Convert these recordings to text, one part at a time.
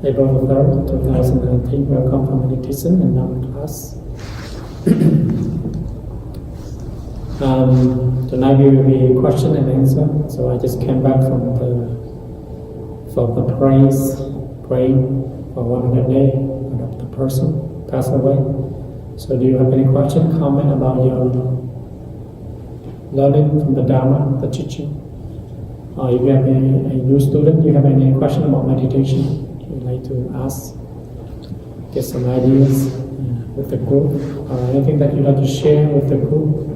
April 3rd, 2019. Welcome for meditation in our class. Tonight we will be question and answer. So I just came back from the praying for 100 days of the person passed away. So do you have any question, comment about your learning from the Dharma, the teaching? Or if you have a new student, you have any question about meditation? You'd like to ask, get some ideas with the group, or anything that you'd like to share with the group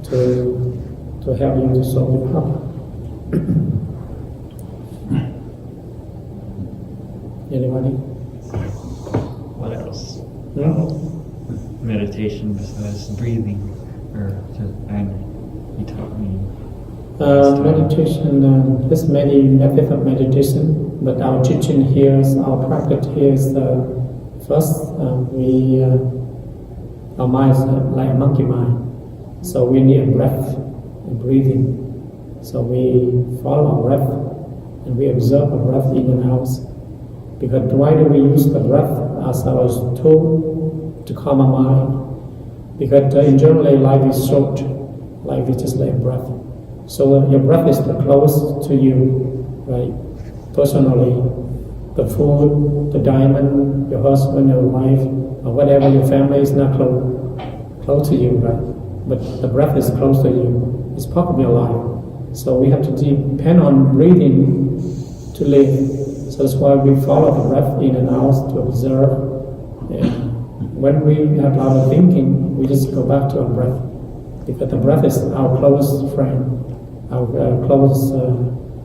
to help you to solve the problem. Anybody? What else? Meditation besides breathing, you taught me. Meditation, there's many methods of meditation. But our teaching here, our practice here is first, our mind is like a monkey mind. So we need a breath and breathing. So we follow our breath and we observe our breath in and out. Because why do we use the breath as our tool to calm our mind? Because in general, life is short. Life is just like a breath. So your breath is the close to you, right? Personally, the food, the diamond, your husband, your wife, or whatever, your family is not close to you, right? But the breath is close to you. It's part of your life. So we have to depend on breathing to live. So that's why we follow the breath in and out to observe. And when we have a lot of thinking, we just go back to our breath. Because the breath is our close friend, our close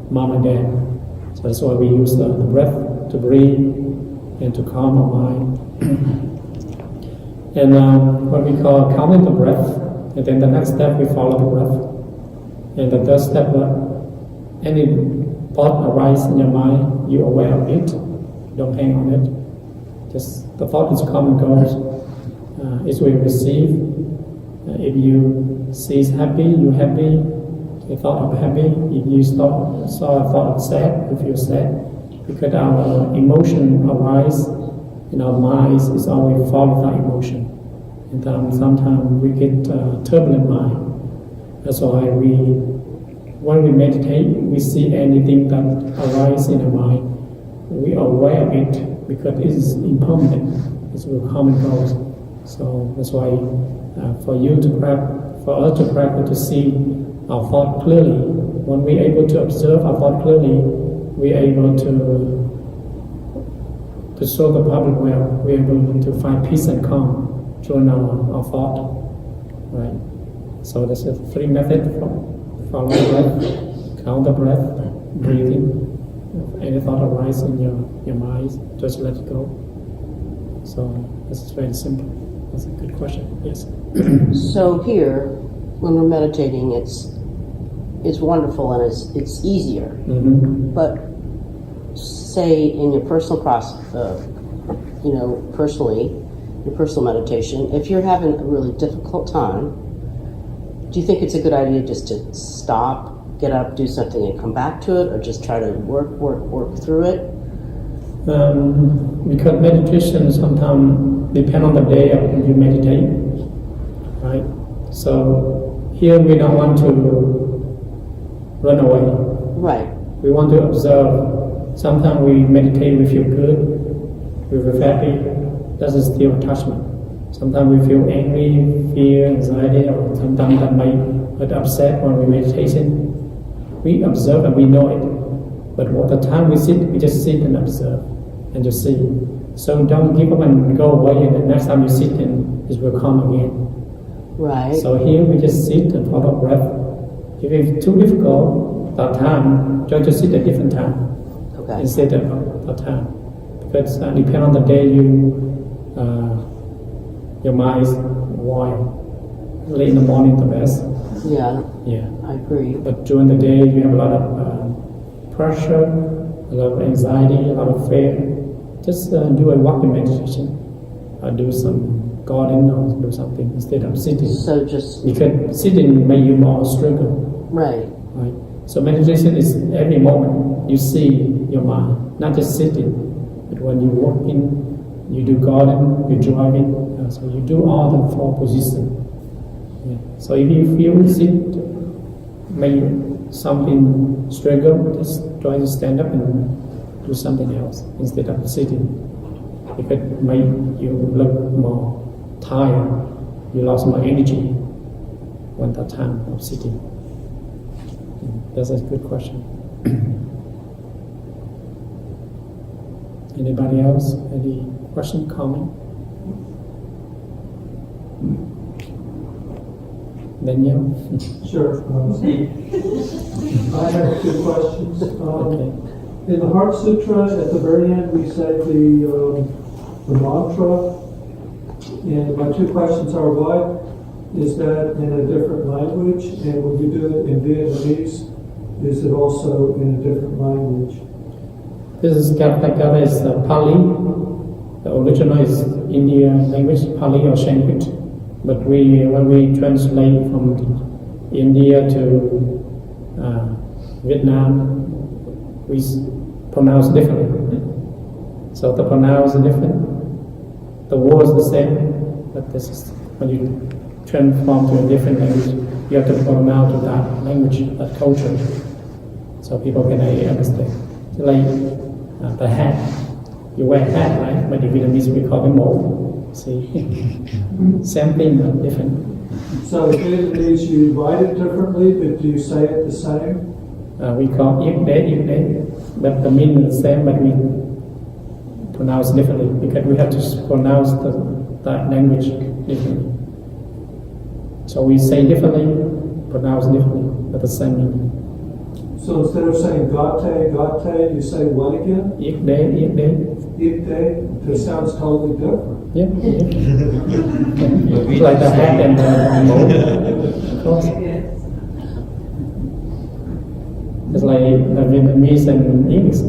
mom and dad. So that's why we use the breath to breathe and to calm our mind. And what we call counting the breath, and then the next step we follow the breath. And the third step, any thought arises in your mind, you're aware of it, don't hang on it. Just the thought is come and goes. It will receive. If you see it's happy, you're happy. A thought of happy. If you saw a thought of sad, you feel sad. Because our emotion arises in our minds is always followed by emotion. And sometimes we get turbulent mind. That's why when we meditate, we see anything that arises in our mind. We are aware of it because it is impermanent. It will come and go. So that's why for us to practice to see our thought clearly. When we're able to observe our thought clearly, we're able to solve the problem well. We're able to find peace and calm during our thought. Right. So there's three methods: follow the breath, count the breath, breathing. If any thought arises in your mind, just let it go. So this is very simple. That's a good question. Yes. So here, when we're meditating, it's wonderful and it's easier. Mm-hmm. But say in your personal process, personally, your personal meditation, if you're having a really difficult time, do you think it's a good idea just to stop, get up, do something, and come back to it, or just try to work through it? Because meditation sometimes depend on the day you meditate, right? So here we don't want to run away. Right. We want to observe. Sometimes we meditate, we feel good, we feel happy. That's still attachment. Sometimes we feel angry, fear, anxiety, or sometimes that might get upset when we meditation. We observe and we know it. But all the time we sit, we just sit and observe and just see. So don't give up and go away, and the next time you sit, and it will come again. Right. So here we just sit and follow breath. If it's too difficult that time, try to sit a different time instead of that time. Because depending on the day your mind is wild. Late in the morning the best. Yeah. Yeah. I agree. But during the day you have a lot of pressure, a lot of anxiety, a lot of fear. Just do a walking meditation, or do some garden, or do something instead of sitting. So just because sitting make you more struggle. Right. Right. So meditation is every moment you see your mind, not just sitting, but when you walk in, you do garden, you driving, so you do all the four positions. Yeah. So if you feel sit, make something struggle, just try to stand up and do something else instead of sitting. If it make you look more tired, you lost more energy when that time of sitting. That's a good question. Anybody else? Any question, comment? Daniel? Sure. I have two questions. Okay. In the Heart Sutra, at the very end, we say the mantra. And my two questions are, why is that in a different language? And when you do it in Vietnamese, is it also in a different language? This is Gata is Pali. The original is Indian language, Pali or Sanskrit. But when we translate from India to Vietnam, we pronounce differently. So the pronounce is different. The word is the same, but this is when you transform to a different language, you have to pronounce to that language, that culture, so people can understand. So like the hat, you wear hat, right? But in Vietnamese we call it mole. See, same thing but different. So in Vietnamese you write it differently, but do you say it the same? We call yip day, but the meaning is the same, but we pronounce differently because we have to pronounce that language differently. So we say differently, pronounce differently, but the same meaning. So instead of saying gate, you say what again? Yip day. Eat day. That sounds totally different. Yep. It's like the hat and the mole. Of course. It's like the Vietnamese and English.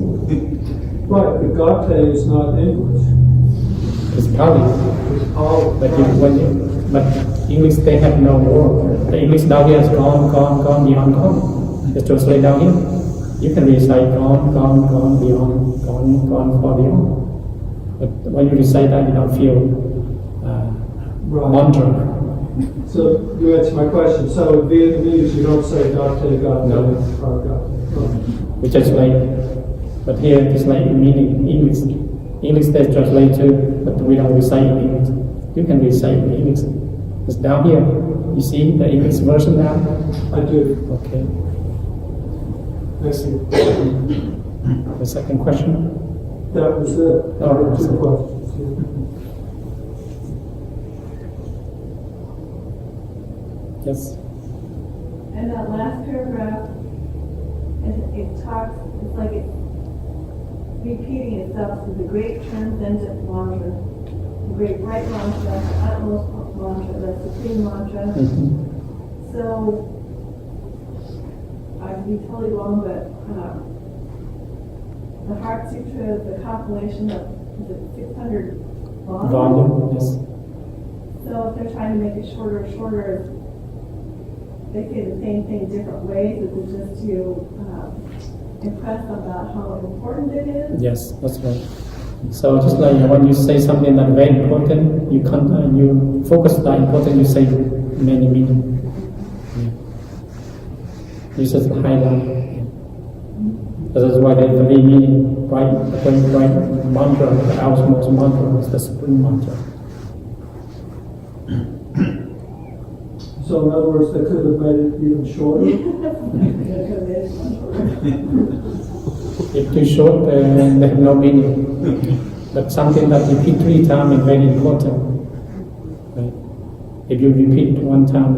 Right, but gate is not English. It's Pali. It's all. But but English they have no word. The English down here is gone, beyond gone. Just translate down here. You can recite gone, beyond, gone, for beyond. But when you recite that, you don't feel Right. mantra. So you answer my question. So in Vietnamese you don't say gate. No. Or gate. We just like, but here it's like meaning English. English they translate too, but we don't recite in English. You can recite in English. It's down here. You see the English version now? I do. Okay. Thank you. The second question? That was it. Oh, Two questions. Yes. And that last paragraph, it talks, it's like it's repeating itself. So the great transcendent mantra, the great right mantra, the utmost mantra, the supreme mantra. Mm-hmm. So, I could be totally wrong, but the Heart Sutra is the compilation of, is it 600 volumes? Volume, yes. So if they're trying to make it shorter, they say the same thing different ways. Is it just to impress about how important it is? Yes, that's right. So just like when you say something that's very important, you focus on that important, you say many meaning. You just highlight. That's why the very meaning, right mantra, the outmost mantra is the supreme mantra. So in other words, they could have made it even shorter. If too short, they have no meaning. But something that you repeat 3 times is very important. Right? If you repeat 1 time,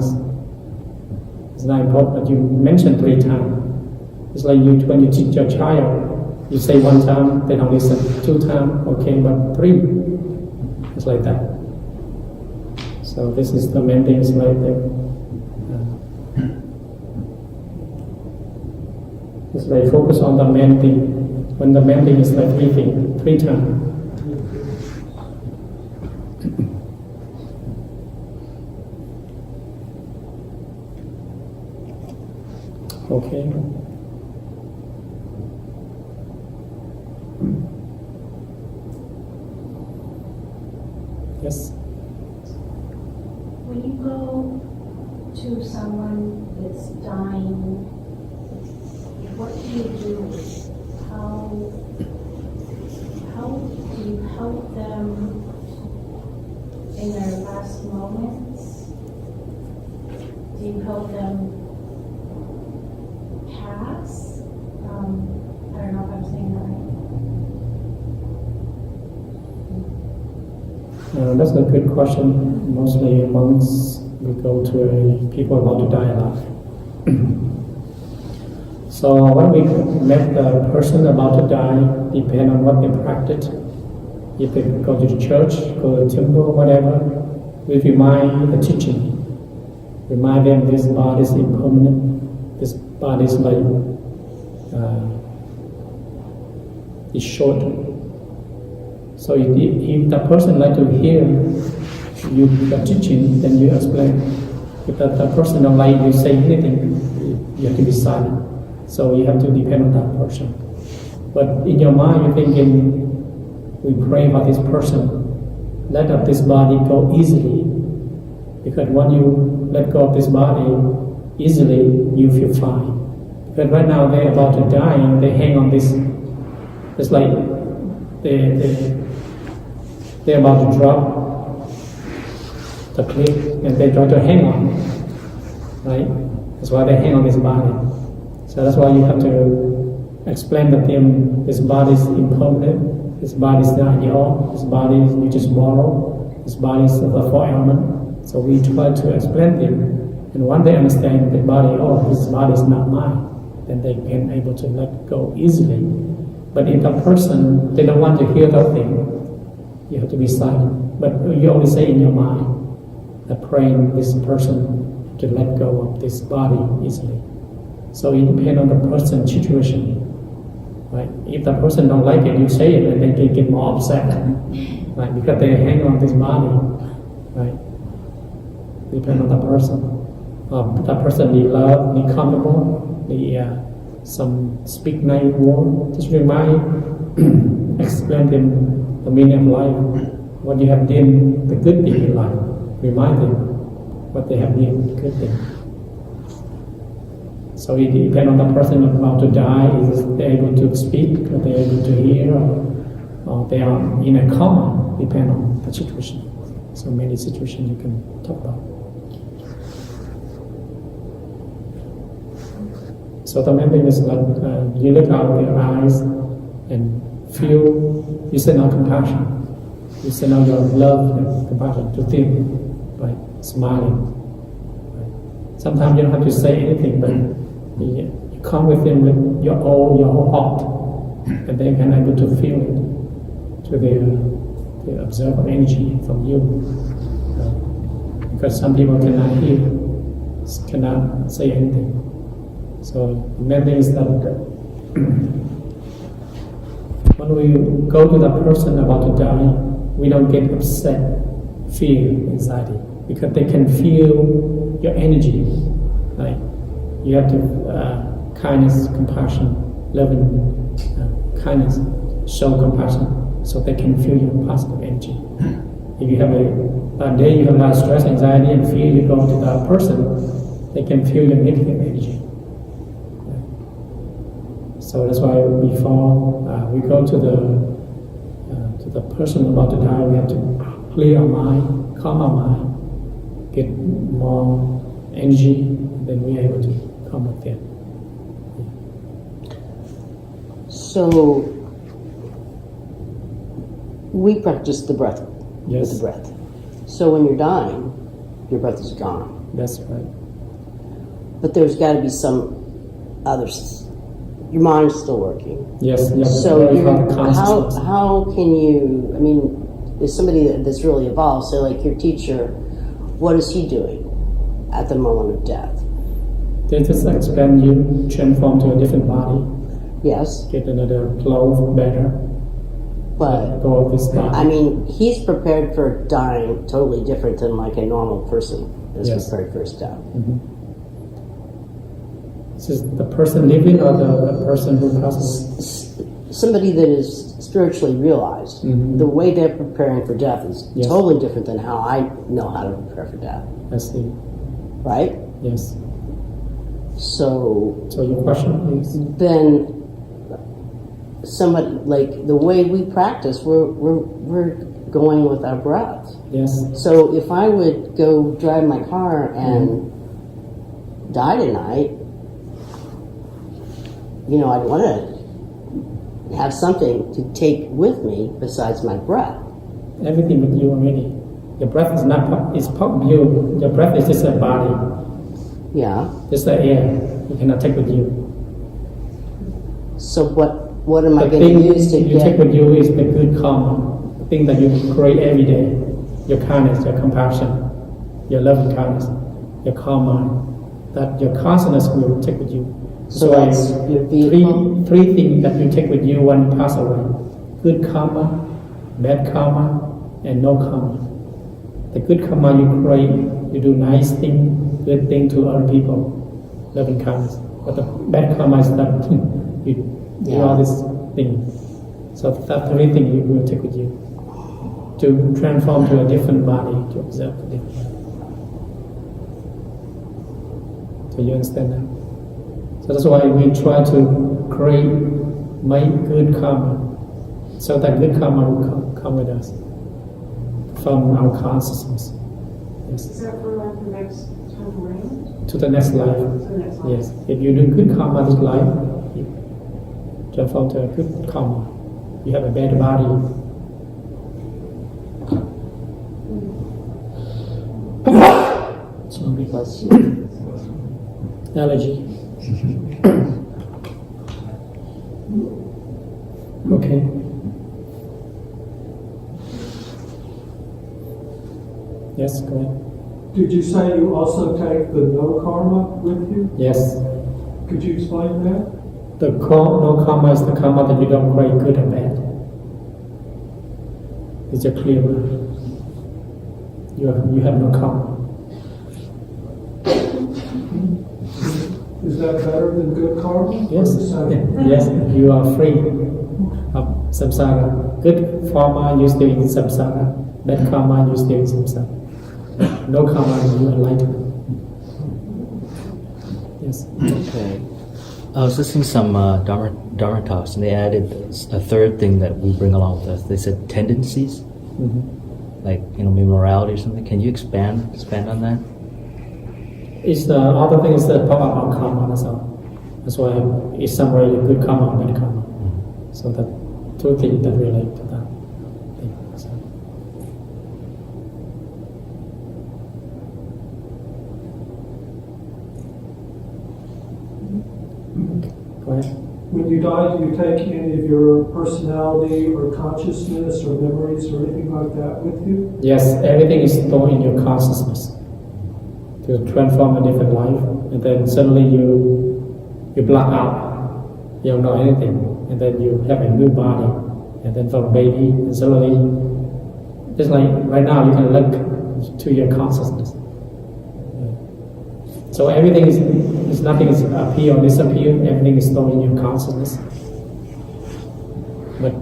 it's not important, but you mention 3 times. It's like when you teach your child, you say 1 time, they don't listen. 2 times, okay, but 3. It's like that. So this is the main thing. It's like it's like focus on the main thing. When the main thing is like 3 things, 3 times. Okay. Yes. When you go to someone that's dying, what do you do? How do you help them in their last moments? Do you help them pass? I don't know if I'm saying that right. That's a good question. Mostly monks, we go to people about to die a lot. So when we met the person about to die, depend on what they practice. If they go to the church, go to the temple, whatever, we remind the teaching. Remind them this body is impermanent. This body is like is short. So if the person like to hear you are teaching, then you explain. If the person don't like you say anything, you have to be silent. So you have to depend on that person. But in your mind, you're thinking, we pray for this person. Let up this body go easily. Because when you let go of this body easily, you feel fine. But right now they're about to die, and they hang on this. It's like they're about to drop the cliff, and they try to hang on, right? That's why they hang on this body. So that's why you have to explain to them this body is impermanent, this body is not your, this body is you just borrow, this body is the four element. So we try to explain them, and when they understand the body, oh, this body is not mine, then they can able to let go easily. But if a person they don't want to hear that thing, you have to be silent. But you always say in your mind that praying this person to let go of this body easily. So it depends on the person's situation, right? If the person don't like it, you say it, and they get more upset, right? Because they hang on this body, right? Depend on the person. That person need love, need comfortable, need some speak nice word. Just remind, explain them the meaning of life, what you have done, the good thing in life. Remind them what they have done, the good thing. So it depends on the person about to die. Is they able to speak, or they able to hear, or they are in a coma. Depend on the situation. So many situations you can talk about. So the main thing is that you look out of your eyes and feel, you send out compassion. You send out your love and compassion to them by smiling. Right? Sometimes you don't have to say anything, but you come with them with your whole heart, and they can able to feel it to the observe energy from you. Because some people cannot hear, cannot say anything. So the main thing is that when we go to the person about to die, we don't get upset, fear, anxiety, because they can feel your energy. Right? You have to kindness, compassion, loving, kindness, show compassion, so they can feel your positive energy. If you have a day you have a lot of stress, anxiety, and fear, you go to that person, they can feel your negative energy. So that's why before we go to the person about to die, we have to clear our mind, calm our mind, get more energy, and then we are able to come with them. So we practice the breath Yes. with the breath. So when you're dying, your breath is gone. That's right. But there's got to be some others. Your mind's still working. Yes. So how can you? I mean, is somebody that's really evolved? So like your teacher, what is he doing at the moment of death? They just expand you, transform to a different body, Yes, get another clothes better, but go of this body. I mean, he's prepared for dying totally different than like a normal person is Yes. prepared for his death. This is the person living or the person who passed away? Somebody that is spiritually realized, the way they're preparing for death is Yes. totally different than how I know how to prepare for death, I see. right? Yes. So So your question is? then somebody, like the way we practice, we're going with our breath. Yes. So if I would go drive my car and die tonight, you know, I'd want to have something to take with me besides my breath. Everything with you already. Your breath is not part, it's part of you. Your breath is just a body, Yeah. just the air. You cannot take with you. So what am I The going thing to use to you take get? with you is the good karma, the thing that you create every day. Your kindness, your compassion, your loving kindness, your calm mind. That your consciousness will take with you. So that's your vehicle? Three things that you take with you when you pass away: good karma, bad karma, and no karma. The good karma you create, you do nice thing, good thing to other people, loving kindness. But the bad karma is that you do all this thing. So that three thing you will take with you to transform to a different body, to observe a different body. So you understand that? So that's why we try to make good karma, so that good karma will come with us from our consciousness. Yes. Is that for like the next time around? To the next life. To the next life? Yes. If you do good karma this life, you transform to a good karma. You have a better body. Sorry. Bless you. Allergy. Okay. Yes, go ahead. Did you say you also take the no karma with you? Yes. Could you explain that? The no karma is the karma that you don't create good or bad. It's a clear word. You have no karma. Is that better than good karma? Yes. Or the same? Yes, you are free of samsara. Good karma, you stay in samsara. Bad karma, you stay in samsara. No karma, you are enlightened. Yes. Okay. I was listening to some Dharma talks, and they added a third thing that we bring along with us. They said tendencies, like maybe morality or something. Can you expand on that? It's the other thing is the power of karma. That's why it's somewhere good karma and bad karma. So that two things that relate to that thing. So. Go ahead. When you die, do you take any of your personality or consciousness or memories or anything like that with you? Yes, everything is stored in your consciousness to transform a different life, and then suddenly you black out, you don't know anything, and then you have a new body, and then from baby, and suddenly, just like right now, you can look to your consciousness. So everything is nothing is appear or disappear. Everything is stored in your consciousness. But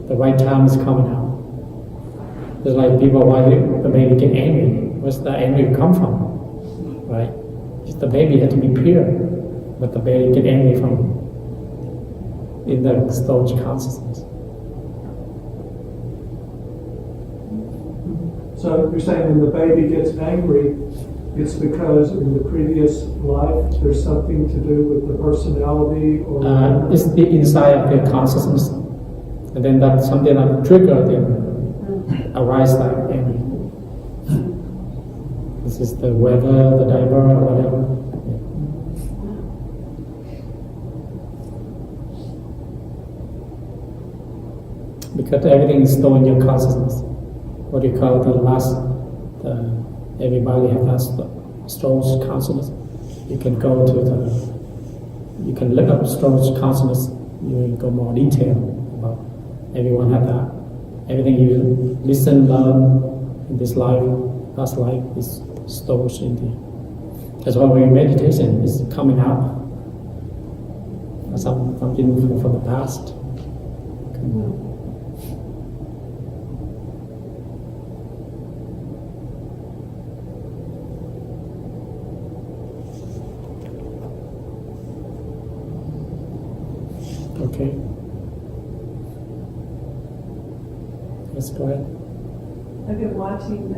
the right time is coming out. Just like people, why the baby get angry? Where's the anger come from? Right? Just the baby has to be pure, but the baby get angry from in the stored consciousness. So you're saying when the baby gets angry, it's because in the previous life there's something to do with the personality or... It's the inside of their consciousness, and then that's something that trigger them arise like anger. This is the weather, the diaper, or whatever. Yeah. Because everything is stored in your consciousness. What do you call everybody has that stored consciousness. You can go to you can look up stored consciousness. You will go more detail about everyone have that. Everything you listen, learn in this life, past life is stored in there. That's why when meditation is coming out. Something from the past. Okay. Let's go ahead. I've been watching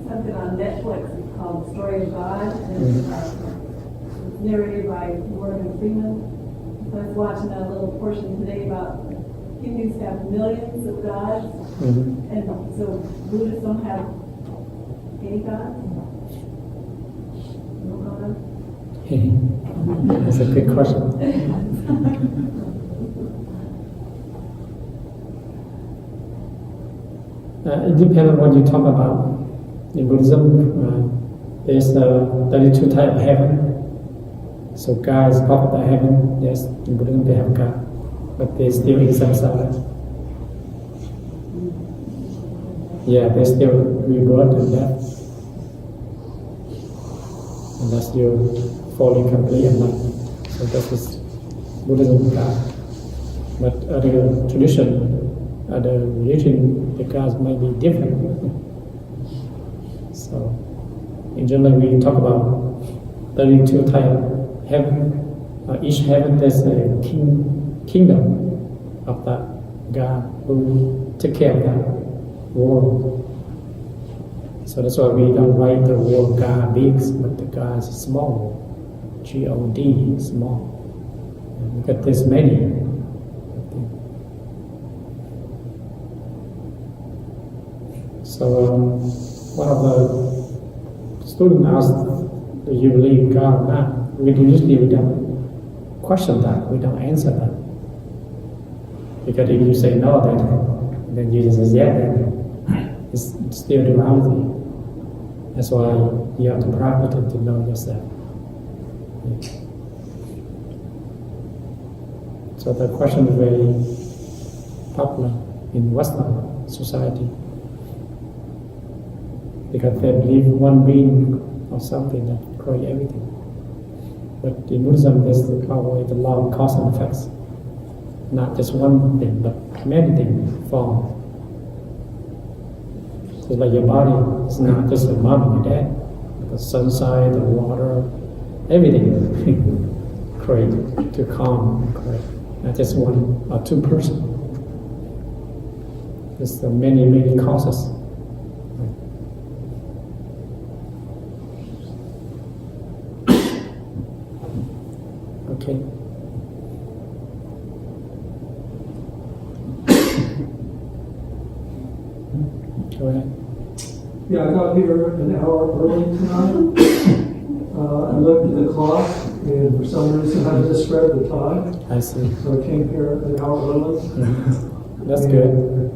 something on Netflix. It's called The Story of God, and it's narrated by Morgan Freeman. So I was watching a little portion today about Hindus have millions of gods, and so Buddhists don't have any gods. No gods. That's a good question. It depends on what you talk about. In Buddhism, there's 32 types of heaven. So God is part of the heaven. Yes, in Buddhism they have God, but they still in samsara. Yeah, they still rebirth and death. Unless you fully complete enlightenment. So that is Buddhism God. But other tradition, other religion, the gods might be different. So in general we talk about 32 type of heaven. Each heaven there's a kingdom of that God who take care of that world. So that's why we don't write the word God big, but the God is small. G-O-D, small. Because there's many. So one of the students asked, do you believe in God or not? We don't question that, we don't answer that. Because if you say no, then you just say yeah, then it's still duality. That's why you have to practice to know yourself. So the question is very popular in Western society because they believe one being or something that creates everything. But in Buddhism, there's always the law of cause and effects. Not just one thing, but many things form. So like your body is not just a mom and dad. The sunshine, the water, everything create to calm, create. Not just one or two person. There's many causes. Okay. Go ahead. Yeah, I got here an hour early tonight. I looked at the clock, and for some reason I misread the time. I see. So I came here an hour early. That's good.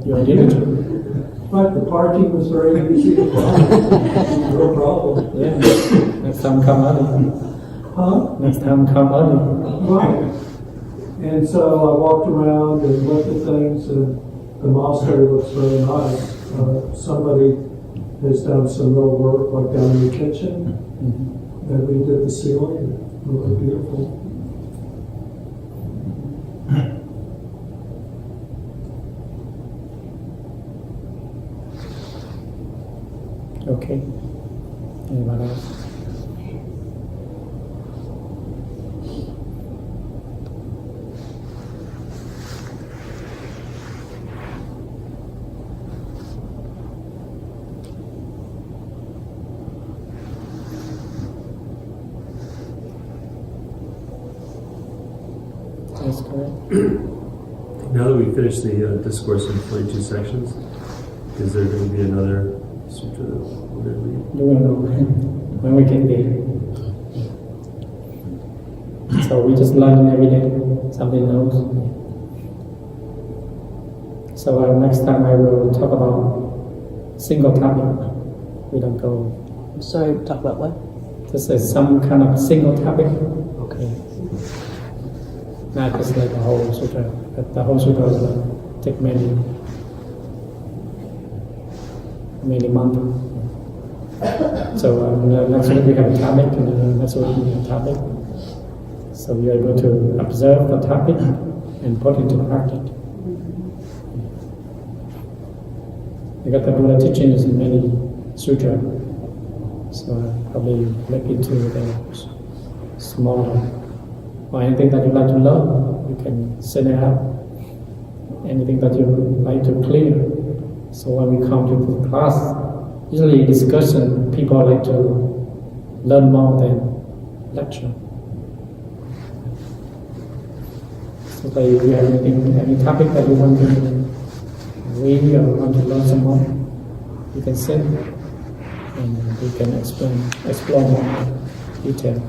You're diligent. But the parking was very easy to find. No problem. Yeah. Next time come early. Huh? Next time come early. Right. And so I walked around and looked at things, and the monastery looks very nice. Somebody has done some real work, like down in the kitchen. That we did the ceiling, really beautiful. Okay. Anybody else? That's correct. Now that we finished the discourse in 22 sections, is there going to be another sutra that we're going to read? You will know when we get there. So we just learn every day something new. So next time I will talk about single topic. We don't go. Sorry, talk about what? Just some kind of single topic. Okay. Not just like the whole sutra, but the whole sutra is like take many months. So next week we have a topic, and next week we have a topic. So we are able to observe the topic and put into practice. Because the Buddha teaching is in many sutra, so I'll probably look into the smaller. Or anything that you like to learn, you can send it out. Anything that you like to clear. So when we come to the class, usually discussion, people like to learn more than lecture. So if you have any topic that you want to read or want to learn some more, you can send and we can explore more detail.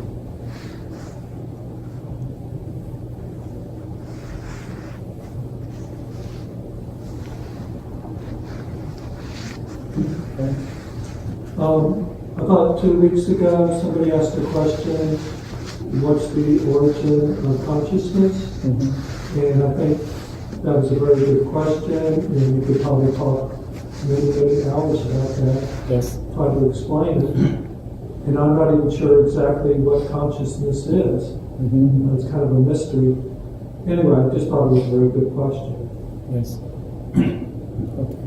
About 2 weeks ago, somebody asked a question, what's the origin of consciousness? And I think that was a very good question, and we could probably talk many hours about that, Yes. try to explain it. And I'm not even sure exactly what consciousness is. Mm-hmm. It's kind of a mystery. Anyway, I just thought it was a very good question. Yes. Okay.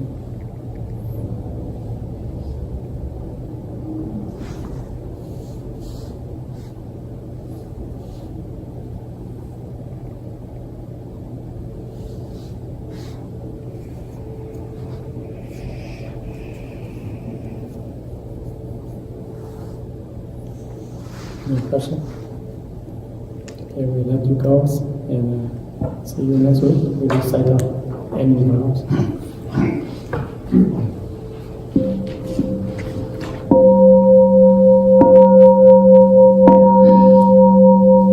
Any question? Okay, we let you go and see you next week. We will set up any house.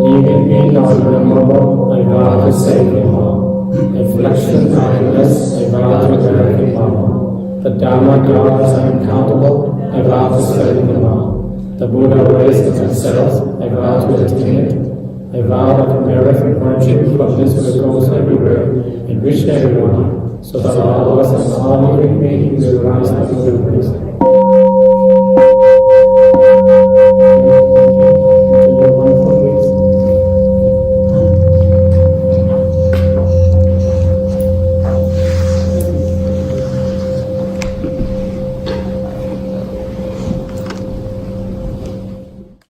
Leaving me not memorable, I vow to save him all. Afflictions are endless, I vow to bear him all. The Dharma gods are uncountable, I vow to study them all. The Buddha ways themselves, I vow to attain it. I vow that merit and virtue from this will goes everywhere, and reach everyone, so that all of us and all living beings will rise up to the